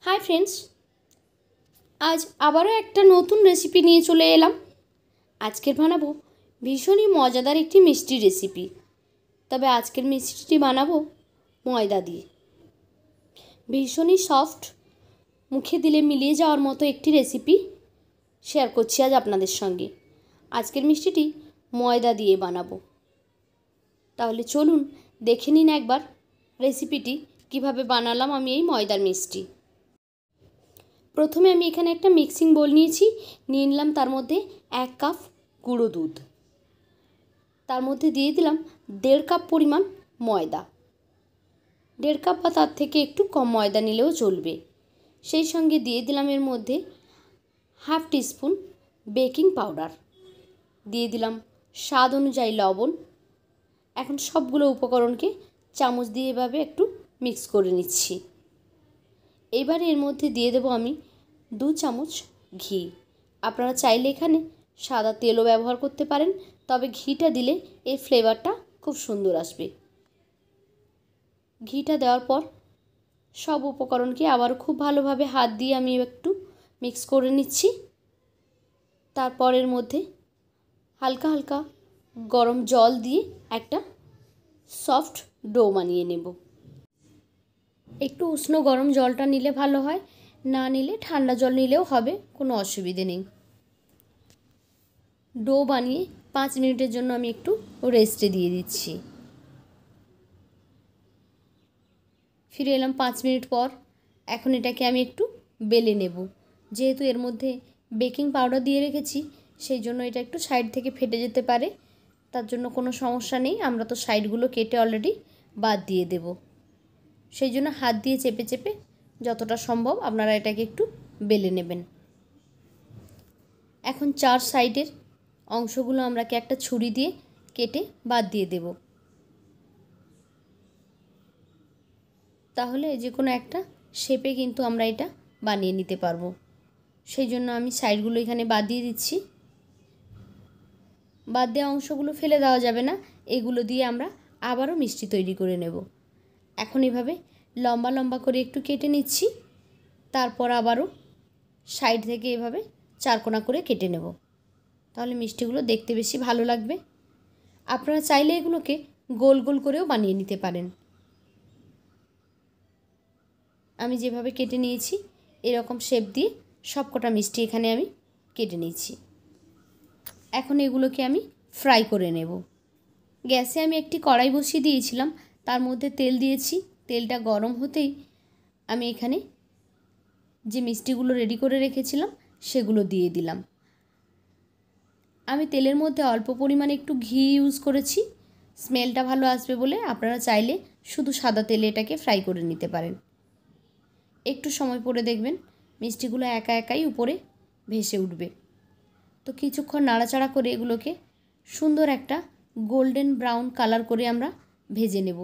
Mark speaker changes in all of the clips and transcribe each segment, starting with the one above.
Speaker 1: Hi friends, आज आबारो एक नतून रेसिपि निये चले एलाम। आजकेर बानाबो भीषण ही मजादार एक मिष्टि रेसिपि। तबे आजकेर मिष्टिटी बानाबो मयदा दिए। भीषण ही सफ्ट, मुखे दिले मिलिए जाओयार मतो एक रेसिपि शेयर करछि आज आपनादेर संगे। आजकेर मिष्टिटी मयदा दिए बानाबो। ताहले चलुन देखे निन एकबार रेसिपिटी किभाबे बानालाम आमि एई मयदार मिष्टि। प्रथमे आमि एखाने एक मिक्सिंग बोल निয়েছি, নিয়ে নিলাম তার মধ্যে 1 কাপ গুঁড়ো দুধ, তার মধ্যে দিয়ে দিলাম 1.5 কাপ পরিমাণ ময়দা। 1.5 কাপ বা তার থেকে একটু কম ময়দা নিলেও চলবে। সেই সঙ্গে দিয়ে দিলাম এর মধ্যে হাফ টিস্পুন বেকিং পাউডার, দিয়ে দিলাম স্বাদ অনুযায়ী লবণ। এখন সবগুলো উপকরণকে চামচ দিয়ে এভাবে একটু মিক্স করে নিচ্ছি। এবারে এর মধ্যে দিয়ে দেব আমি 2 চামচ ঘি। আপনারা চাইলে এখানে সাদা তেলও ব্যবহার করতে পারেন, তবে ঘিটা দিলে এর ফ্লেভারটা খুব সুন্দর আসবে। ঘিটা দেওয়ার পর সব উপকরণকে আবার খুব ভালোভাবে হাত দিয়ে আমি একটু মিক্স করে নিচ্ছি। তারপর এর মধ্যে হালকা হালকা গরম জল দিয়ে একটা সফট ডো বানিয়ে নেব। একটু উষ্ণ গরম জলটা নিলে ভালো হয়, না নিলে ঠান্ডা জল নিলেও হবে, কোনো অসুবিধে নেই। ডো বানিয়ে 5 মিনিটের জন্য আমি একটু রেস্টে দিয়ে দিচ্ছি। ফিরে এলাম 5 মিনিট পর। এখন এটাকে আমি একটু বেলে নেব। যেহেতু এর মধ্যে বেকিং পাউডার দিয়ে রেখেছি, সেই জন্য এটা একটু সাইড থেকে ফেটে যেতে পারে। তার জন্য কোনো সমস্যা নেই, আমরা তো সাইডগুলো কেটে অলরেডি বাদ দিয়ে দেব। সেই জন্য হাত দিয়ে চেপে চেপে যতটা সম্ভব আপনারা এটাকে একটু বেলে নেবেন। এখন 4 সাইডের অংশগুলো আমরাকে একটা ছুরি দিয়ে কেটে বাদ দিয়ে দেব। তাহলে যে কোনো একটা শেপে কিন্তু আমরা এটা বানিয়ে নিতে পারবো। সেই জন্য আমি সাইডগুলো এখানে বাদ দিয়ে দিচ্ছি। বাদ দেওয়া অংশগুলো ফেলে দেওয়া যাবে না, এগুলো দিয়ে আমরা আবারও মিষ্টি তৈরি করে নেব। এখন এভাবে লম্বা লম্বা করে একটু কেটে নিচ্ছি। তারপর আবারও সাইড থেকে এভাবে 4 কোনা করে কেটে নেব, তাহলে মিষ্টিগুলো দেখতে বেশি ভালো লাগবে। আপনারা চাইলে এগুলোকে গোল গোল করেও বানিয়ে নিতে পারেন। আমি যেভাবে কেটে নিয়েছি এরকম শেপ দিয়ে সবকটা মিষ্টি এখানে আমি কেটে নিয়েছি। এখন এগুলোকে আমি ফ্রাই করে নেব। গ্যাসে আমি একটি কড়াই বসিয়ে দিয়েছিলাম, তার মধ্যে তেল দিয়েছি। তেলটা গরম হতেই আমি এখানে যে মিষ্টিগুলো রেডি করে রেখেছিলাম সেগুলো দিয়ে দিলাম। আমি তেলের মধ্যে অল্প পরিমাণে একটু ঘি ইউজ করেছি, স্মেলটা ভালো আসবে বলে। আপনারা চাইলে শুধু সাদা তেলে এটাকে ফ্রাই করে নিতে পারেন। একটু সময় পরে দেখবেন মিষ্টিগুলো একা একাই উপরে ভেসে উঠবে। তো কিছুক্ষণ নাড়াচাড়া করে এগুলোকে সুন্দর একটা গোল্ডেন ব্রাউন কালার করে আমরা ভেজে নেব।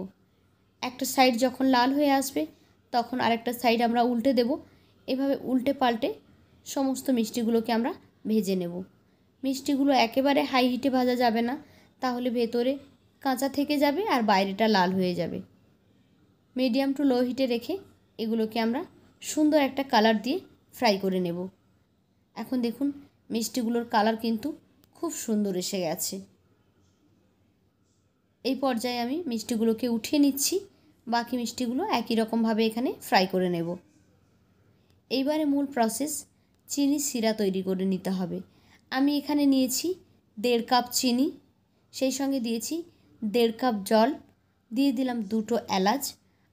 Speaker 1: একটা সাইড যখন লাল হয়ে আসবে তখন আরেকটা সাইড আমরা উল্টে দেব। এভাবে উল্টে পাল্টে সমস্ত মিষ্টিগুলোকে আমরা ভেজে নেব। মিষ্টিগুলো একেবারে হাই হিটে ভাজা যাবে না, তাহলে ভেতরে কাঁচা থেকে যাবে আর বাইরেটা লাল হয়ে যাবে। মিডিয়াম টু লো হিটে রেখে এগুলোকে আমরা সুন্দর একটা কালার দিয়ে ফ্রাই করে নেব। এখন দেখুন মিষ্টিগুলোর কালার কিন্তু খুব সুন্দর এসে গেছে। এই পর্যায়ে আমি মিষ্টিগুলোকে উঠিয়ে নিচ্ছি। বাকি মিষ্টিগুলো একই রকমভাবে এখানে ফ্রাই করে নেব। এইবারে মূল প্রসেস, চিনি সিরা তৈরি করে নিতে হবে। আমি এখানে নিয়েছি 1.5 কাপ চিনি, সেই সঙ্গে দিয়েছি 1.5 কাপ জল, দিয়ে দিলাম 2টো এলাচ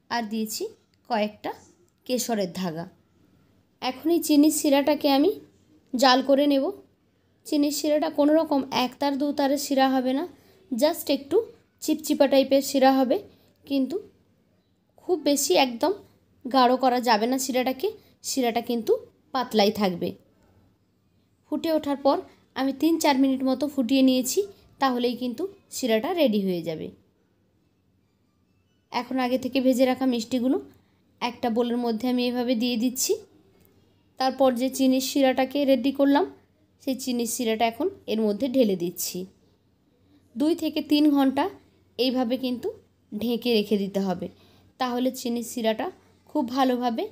Speaker 1: আর দিয়েছি কয়েকটা কেশরের ধাগা। এখন এই চিনির সিরাটাকে আমি জাল করে নেব। চিনির শিরাটা কোনো রকম 1 তার 2 তারের শিরা হবে না, জাস্ট একটু চিপচিপা টাইপের শিরা হবে, কিন্তু খুব বেশি একদম গাঢ় করা যাবে না শিরাটাকে। শিরাটা কিন্তু পাতলাই থাকবে। ফুটে ওঠার পর আমি 3-4 মিনিট মতো ফুটিয়ে নিয়েছি, তাহলেই কিন্তু শিরাটা রেডি হয়ে যাবে। এখন আগে থেকে ভেজে রাখা মিষ্টিগুলো একটা বোলের মধ্যে আমি এভাবে দিয়ে দিচ্ছি। তারপর যে চিনির শিরাটাকে রেডি করলাম সেই চিনির শিরাটা এখন এর মধ্যে ঢেলে দিচ্ছি। 2 থেকে 3 ঘন্টা এইভাবে কিন্তু ঢেকে রেখে দিতে হবে, তাহলে চিনির শিরাটা খুব ভালোভাবে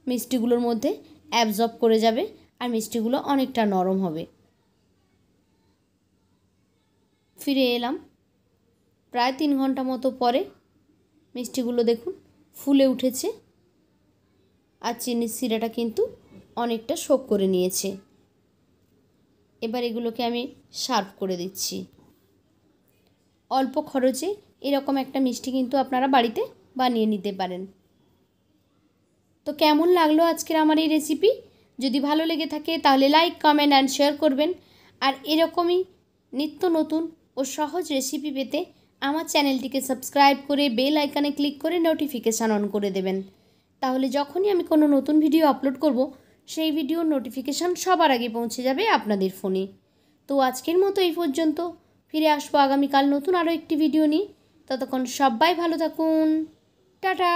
Speaker 1: মিষ্টিগুলোর মধ্যে অ্যাবজর্ব করে যাবে আর মিষ্টিগুলো অনেকটা নরম হবে। ফিরে এলাম প্রায় 3 ঘন্টা মতো পরে। মিষ্টিগুলো দেখুন ফুলে উঠেছে আর চিনির শিরাটা কিন্তু অনেকটা শোক করে নিয়েছে। এবার এগুলোকে আমি সার্ভ করে দিচ্ছি। অল্প খরচে এরকম একটা মিষ্টি কিন্তু আপনারা বাড়িতে বানিয়ে নিতে পারেন। তো কেমন লাগলো আজকের আমার এই রেসিপি? যদি ভালো লেগে থাকে তাহলে লাইক, কমেন্ট অ্যান্ড শেয়ার করবেন। আর এরকমই নিত্য নতুন ও সহজ রেসিপি পেতে আমার চ্যানেলটিকে সাবস্ক্রাইব করে বেল আইকনে ক্লিক করে নোটিফিকেশান অন করে দেবেন। তাহলে যখনই আমি কোনো নতুন ভিডিও আপলোড করব সেই ভিডিওর নোটিফিকেশান সবার আগে পৌঁছে যাবে আপনাদের ফোনে। তো আজকের মতো এই পর্যন্ত। ফিরে আসবো আগামীকাল নতুন আরও একটি ভিডিও নিয়ে। ততক্ষণ সবাই ভালো থাকুন। টাটা।